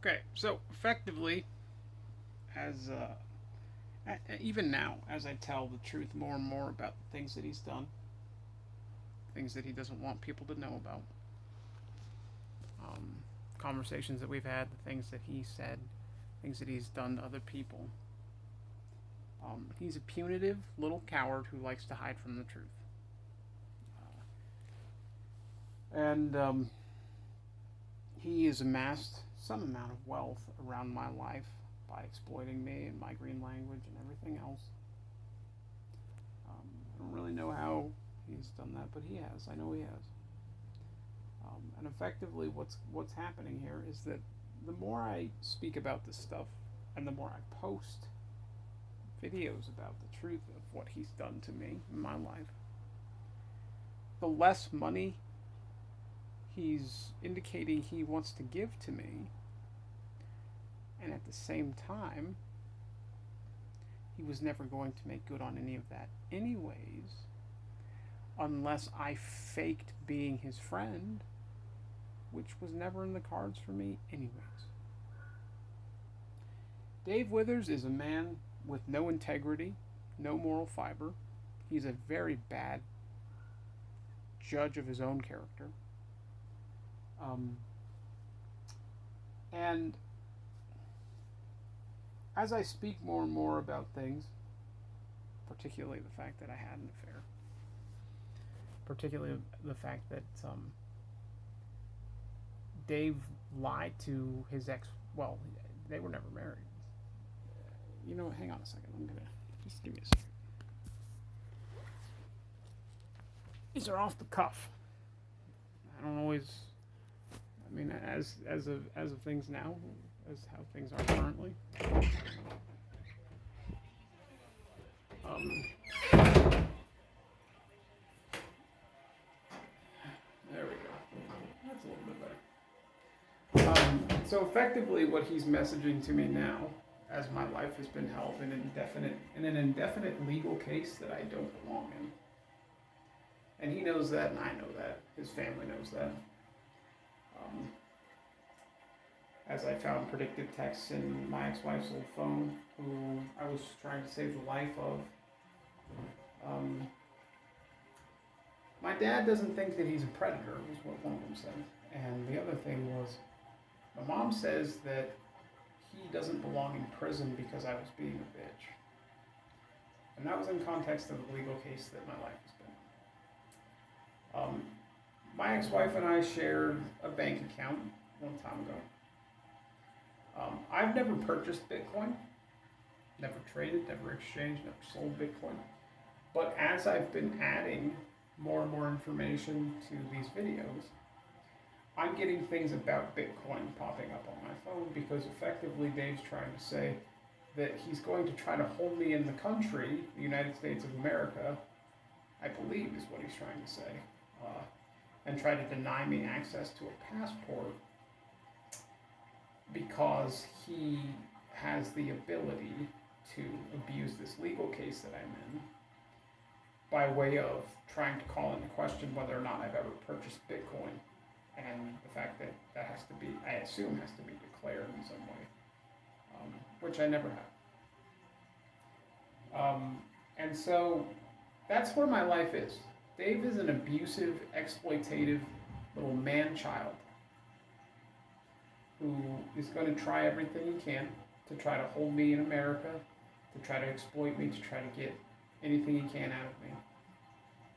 Okay, so effectively, as even now, as I tell the truth more and more about the things that he's done, things that he doesn't want people to know about, um, conversations that we've had, the things that he said, things that he's done to other people. He's a punitive little coward who likes to hide from the truth. And he has amassed some amount of wealth around my life by exploiting me and my green language and everything else. I don't really know how he's done that, but he has. I know he has. And effectively, what's happening here is that the more I speak about this stuff, and the more I post videos about the truth of what he's done to me in my life, the less money he's indicating he wants to give to me, and at the same time, he was never going to make good on any of that, anyways, unless I faked being his friend, which was never in the cards for me, anyways. Dave Withers is a man with no integrity, no moral fiber. He's a very bad judge of his own character. Um, and as I speak more and more about things, particularly the fact that I had an affair, particularly the fact that Dave lied to his ex. Well, they were never married. You know, hang on a second. I'm gonna just give me a second. These are off the cuff. I don't always. I mean, as of things now, as how things are currently. Um, there we go. That's a little bit better. So effectively, what he's messaging to me now, as my life has been held in an indefinite legal case that I don't belong in, and he knows that, and I know that. His family knows that. Um, as I found predicted texts in my ex-wife's old phone, who I was trying to save the life of. Um, my dad doesn't think that he's a predator, was what one of them said. And the other thing was, my mom says that he doesn't belong in prison because I was being a bitch. And that was in context of the legal case that my life has been. My ex-wife and I shared a bank account one time ago. I've never purchased Bitcoin, never traded, never exchanged, never sold Bitcoin. But as I've been adding more and more information to these videos, I'm getting things about Bitcoin popping up on my phone because effectively Dave's trying to say that he's going to try to hold me in the country, the United States of America, I believe is what he's trying to say, and try to deny me access to a passport because he has the ability to abuse this legal case that I'm in by way of trying to call into question whether or not I've ever purchased Bitcoin, and the fact that that has to be, I assume, has to be declared in some way, which I never have. And so that's where my life is. Dave is an abusive, exploitative little man-child who is going to try everything he can to try to hold me in America, to try to exploit me, to try to get anything he can out of me.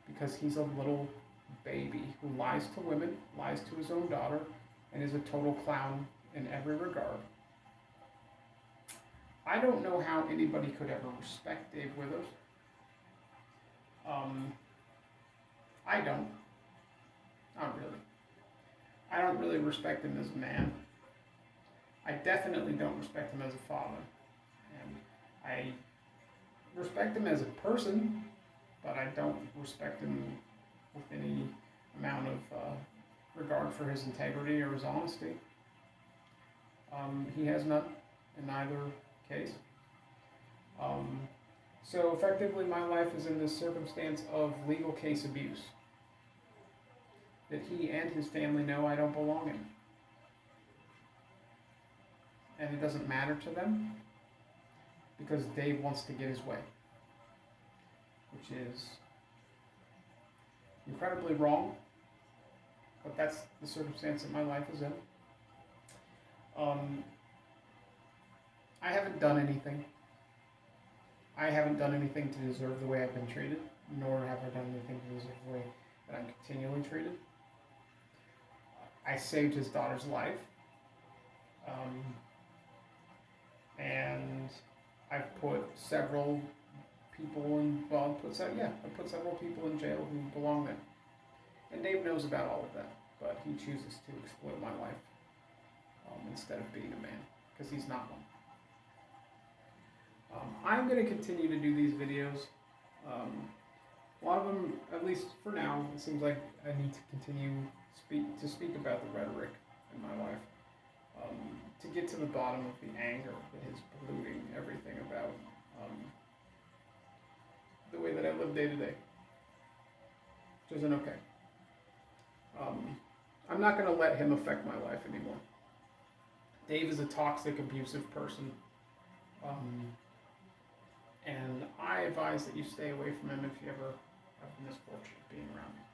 Because he's a little baby who lies to women, lies to his own daughter, and is a total clown in every regard. I don't know how anybody could ever respect Dave Withers. I don't. Not really. I don't really respect him as a man. I definitely don't respect him as a father. And I respect him as a person, but I don't respect him with any amount of regard for his integrity or his honesty. He has none in either case. So effectively, my life is in this circumstance of legal case abuse that he and his family know I don't belong in. and it doesn't matter to them because Dave wants to get his way, which is incredibly wrong, but that's the circumstance that my life is in. I haven't done anything. I haven't done anything to deserve the way I've been treated, nor have I done anything to deserve the way that I'm continually treated. I saved his daughter's life, and I've put several people in, well, I put several people in jail who belong there. And Dave knows about all of that, but he chooses to exploit my life instead of being a man, because he's not one. I'm going to continue to do these videos. A lot of them, at least for now, it seems like I need to continue to speak about the rhetoric in my life, to get to the bottom of the anger that is polluting everything about the way that I live day to day, which isn't okay. I'm not going to let him affect my life anymore. Dave is a toxic, abusive person. And I advise that you stay away from him if you ever have the misfortune of being around him.